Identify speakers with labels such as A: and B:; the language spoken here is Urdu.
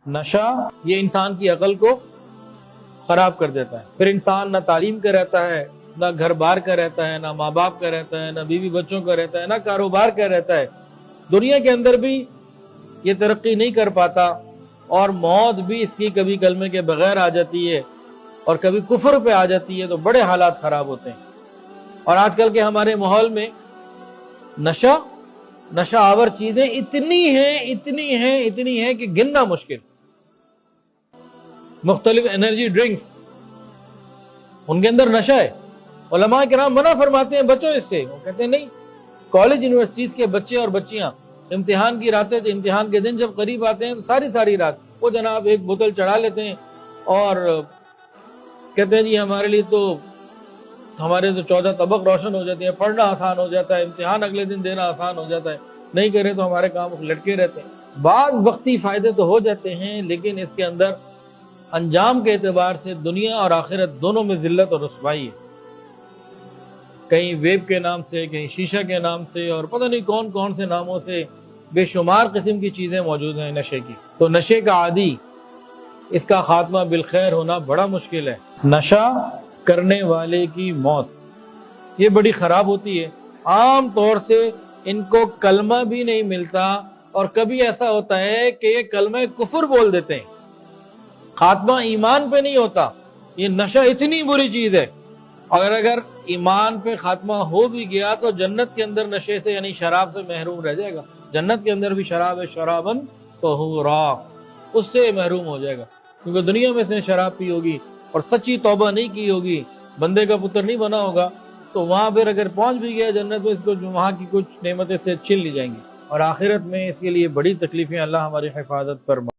A: نشہ یہ انسان کی عقل کو خراب کر دیتا ہے، پھر انسان نہ تعلیم کا رہتا ہے، نہ گھر بار کا رہتا ہے، نہ ماں باپ کا رہتا ہے، نہ بیوی بچوں کا رہتا ہے، نہ کاروبار کا رہتا ہے، دنیا کے اندر بھی یہ ترقی نہیں کر پاتا، اور موت بھی اس کی کبھی کلمے کے بغیر آ جاتی ہے اور کبھی کفر پہ آ جاتی ہے، تو بڑے حالات خراب ہوتے ہیں۔ اور آج کل کے ہمارے ماحول میں نشہ آور چیزیں اتنی ہیں کہ گننا مشکل۔ مختلف انرجی ڈرنکس، ان کے اندر نشہ ہے، علماء کرام منع فرماتے ہیں بچوں اس سے، وہ کہتے ہیں نہیں، کالج یونیورسٹیز کے بچے اور بچیاں امتحان کی راتیں، امتحان کے دن جب قریب آتے ہیں تو ساری رات وہ جناب ایک بوتل چڑھا لیتے ہیں اور کہتے ہیں جی ہمارے لیے تو ہمارے تو 14 طبق روشن ہو جاتے ہیں، پڑھنا آسان ہو جاتا ہے، امتحان اگلے دن دینا آسان ہو جاتا ہے، نہیں کرے تو ہمارے کام لٹکے رہتے ہیں۔ بعض وقتی فائدے تو ہو جاتے ہیں، لیکن اس کے اندر انجام کے اعتبار سے دنیا اور آخرت دونوں میں ذلت اور رسوائی ہے۔ کہیں ویب کے نام سے، کہیں شیشہ کے نام سے، اور پتہ نہیں کون کون سے ناموں سے بے شمار قسم کی چیزیں موجود ہیں نشے کی۔ تو نشے کا عادی، اس کا خاتمہ بالخیر ہونا بڑا مشکل ہے۔ نشہ کرنے والے کی موت یہ بڑی خراب ہوتی ہے۔ عام طور سے ان کو کلمہ بھی نہیں ملتا، اور کبھی ایسا ہوتا ہے کہ یہ کلمہ کفر بول دیتے ہیں، خاتمہ ایمان پہ نہیں ہوتا۔ یہ نشہ اتنی بری چیز ہے، اگر ایمان پہ خاتمہ ہو بھی گیا تو جنت کے اندر نشے سے یعنی شراب سے محروم رہ جائے گا۔ جنت کے اندر بھی شراب ہے، شرابن طہورا، اس سے محروم ہو جائے گا، کیونکہ دنیا میں اس نے شراب پی ہوگی اور سچی توبہ نہیں کی ہوگی، بندے کا پتر نہیں بنا ہوگا، تو وہاں پھر اگر پہنچ بھی گیا جنت میں، اس کو وہاں کی کچھ نعمتیں سے چھین لی جائیں گی، اور آخرت میں اس کے لیے بڑی تکلیفیں۔ اللہ ہماری حفاظت فرمائے۔